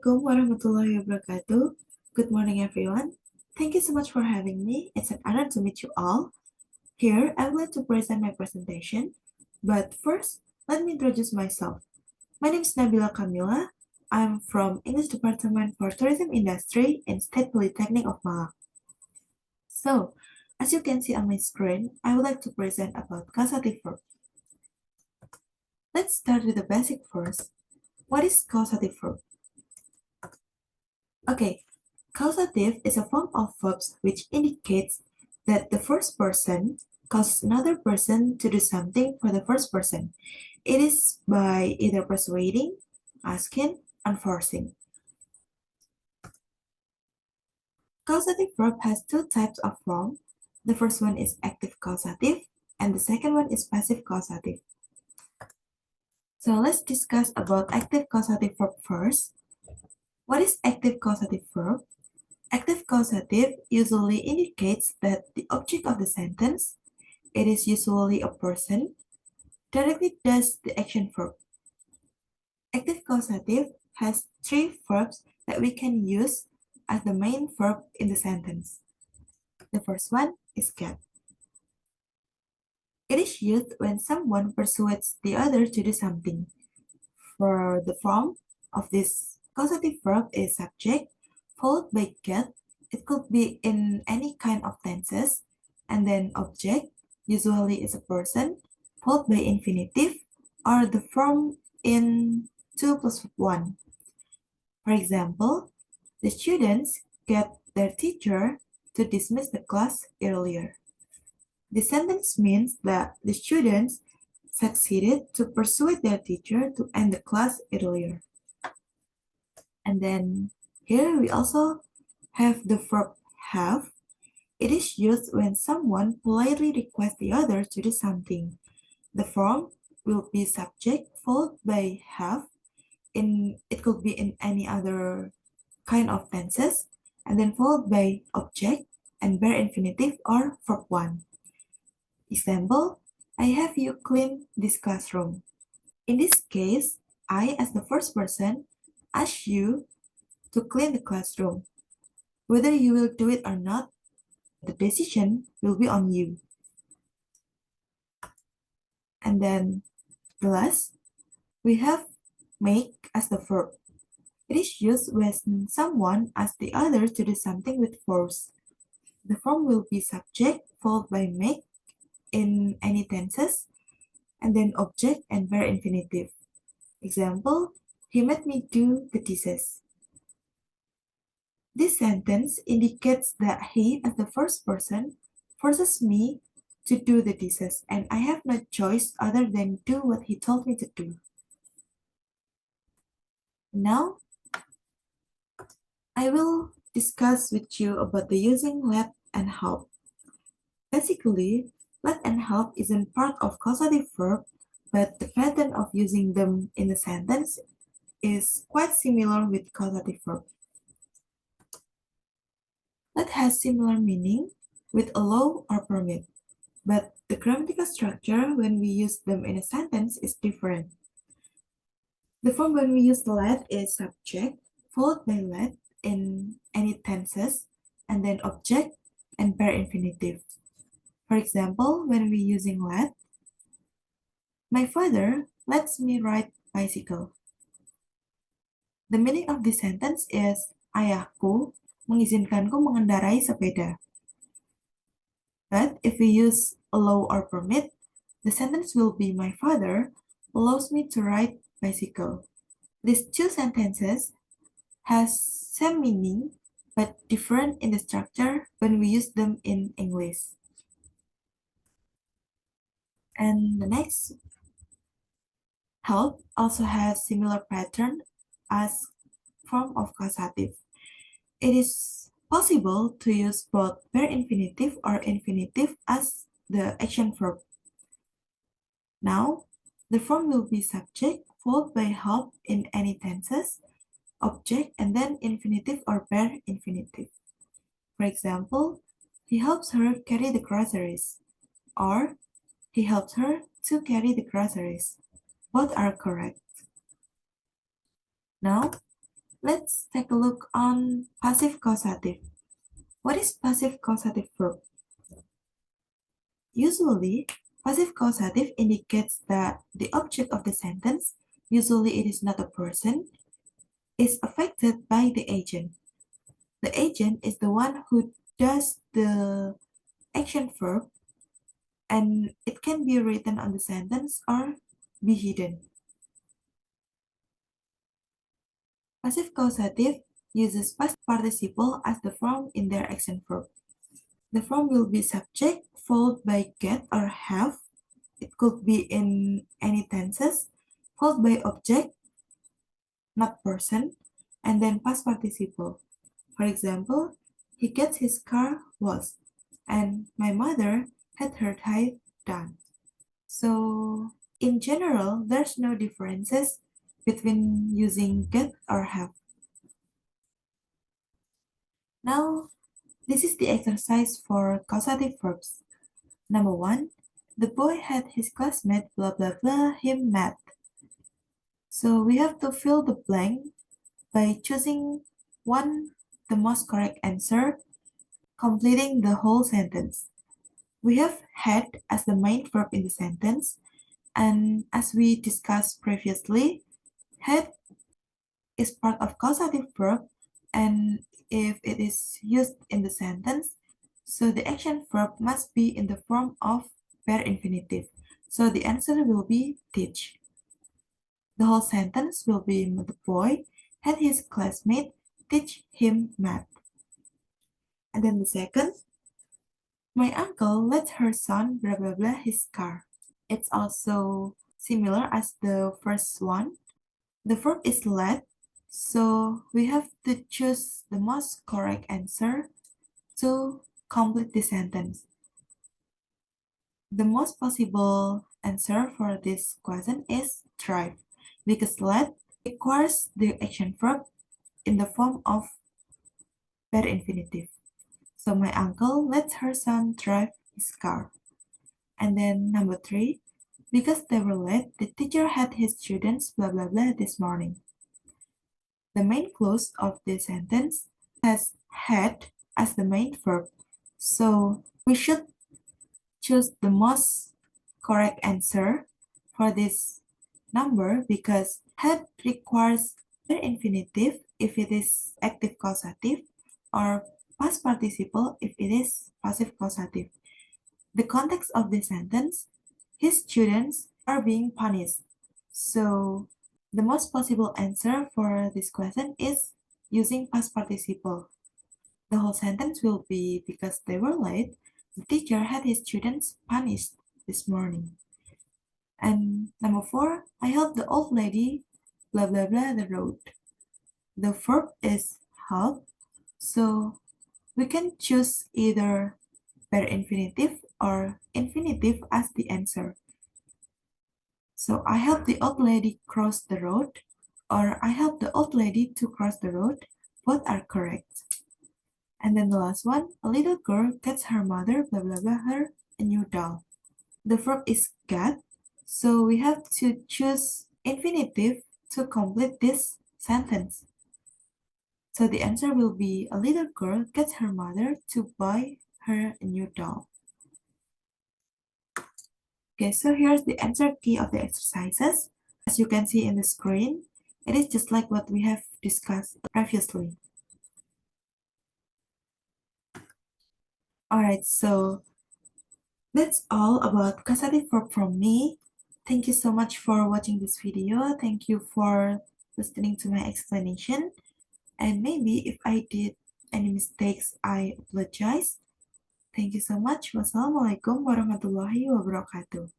Assalamualaikum warahmatullahi wabarakatuh. Good morning, everyone. Thank you so much for having me. It's an honor to meet you all. Here, I would like to present my presentation. But first, let me introduce myself. My name is Nabila Kamila. I'm from English Department for Tourism Industry in State Polytechnic of Malang. So, as you can see on my screen, I would like to present about causative verb. Let's start with the basic first. What is causative verb? Okay, causative is a form of verbs which indicates that the first person causes another person to do something for the first person. It is by either persuading, asking, and forcing. Causative verb has two types of form. The first one is active causative, and the second one is passive causative. So let's discuss about active causative verb first. What is active causative verb? Active causative usually indicates that the object of the sentence, it is usually a person, directly does the action verb. Active causative has three verbs that we can use as the main verb in the sentence. The first one is get. It is used when someone persuades the other to do something. For the form of this causative verb is subject, followed by get. It could be in any kind of tenses, and then object, usually is a person, followed by infinitive, or the form in 2 plus 1. For example, the students get their teacher to dismiss the class earlier. The sentence means that the students succeeded to persuade their teacher to end the class earlier. And then here we also have the verb have. It is used when someone politely requests the other to do something. The form will be subject followed by have. It could be in any other kind of tenses, and then followed by object and bare infinitive or verb 1. Example, I have you clean this classroom. In this case, I, as the first person, ask you to clean the classroom. Whether you will do it or not, the decision will be on you. And then, the last, we have make as the verb. It is used when someone asks the other to do something with force. The form will be subject followed by make in any tenses, and then object and bare infinitive. Example, he made me do the dishes. This sentence indicates that he, as the first person, forces me to do the dishes, and I have no choice other than do what he told me to do. Now, I will discuss with you about the using let and help. Basically, let and help isn't part of causative verb, but the pattern of using them in a sentence is quite similar with causative verb. Let has similar meaning with allow or permit, but the grammatical structure when we use them in a sentence is different. The form when we use let is subject, followed by let in any tenses, and then object and bare infinitive. For example, when we using let, my father lets me ride bicycle. The meaning of this sentence is ayahku mengizinkanku mengendarai sepeda. But if we use allow or permit, the sentence will be my father allows me to ride bicycle. These two sentences has same meaning but different in the structure when we use them in English. And the next, help also has similar pattern as form of causative. It is possible to use both bare infinitive or infinitive as the action verb. Now, the form will be subject followed by help in any tenses, object, and then infinitive or bare infinitive. For example, he helps her carry the groceries, or he helps her to carry the groceries. Both are correct. Now, Let's take a look on passive causative. What is passive causative verb? Usually, passive causative indicates that the object of the sentence, usually it is not a person, is affected by the agent. The agent is the one who does the action verb, and it can be written on the sentence or be hidden. Passive causative uses past participle as the form in their action verb. The form will be subject followed by get or have. It could be in any tenses, followed by object, not person, and then past participle. For example, he gets his car washed, and my mother had her tie done. So, in general, there's no differences between using get or have. Now, this is the exercise for causative verbs. Number 1, the boy had his classmate blah blah blah him mad. So we have to fill the blank by choosing one the most correct answer, completing the whole sentence. We have had as the main verb in the sentence, and as we discussed previously, had is part of causative verb, and if it is used in the sentence, so the action verb must be in the form of bare infinitive. So the answer will be teach. The whole sentence will be the boy had his classmate teach him math. And then the second, my uncle let her son blah blah blah his car. It's also similar as the first one. The verb is let, so we have to choose the most correct answer to complete the sentence. The most possible answer for this question is drive, because let requires the action verb in the form of bare infinitive. So my uncle lets her son drive his car. And then number 3, because they were late, the teacher had his students blah blah blah this morning. The main clause of this sentence has had as the main verb. So we should choose the most correct answer for this number because had requires bare infinitive if it is active causative or past participle if it is passive causative. The context of this sentence, his students are being punished. So the most possible answer for this question is using past participle. The whole sentence will be because they were late, the teacher had his students punished this morning. And number 4, I helped the old lady blah blah blah the road. The verb is help, so we can choose either bare infinitive or infinitive as the answer. So I helped the old lady cross the road, or I helped the old lady to cross the road. Both are correct. And then the last one, a little girl gets her mother, blah blah blah, her a new doll. The verb is get, so we have to choose infinitive to complete this sentence. So the answer will be a little girl gets her mother to buy her a new doll. Okay, so here's the answer key of the exercises. As you can see in the screen, it is just like what we have discussed previously. Alright, so that's all about causative verb from me. Thank you so much for watching this video. Thank you for listening to my explanation. And maybe if I did any mistakes, I apologize. Thank you so much. Wassalamualaikum warahmatullahi wabarakatuh.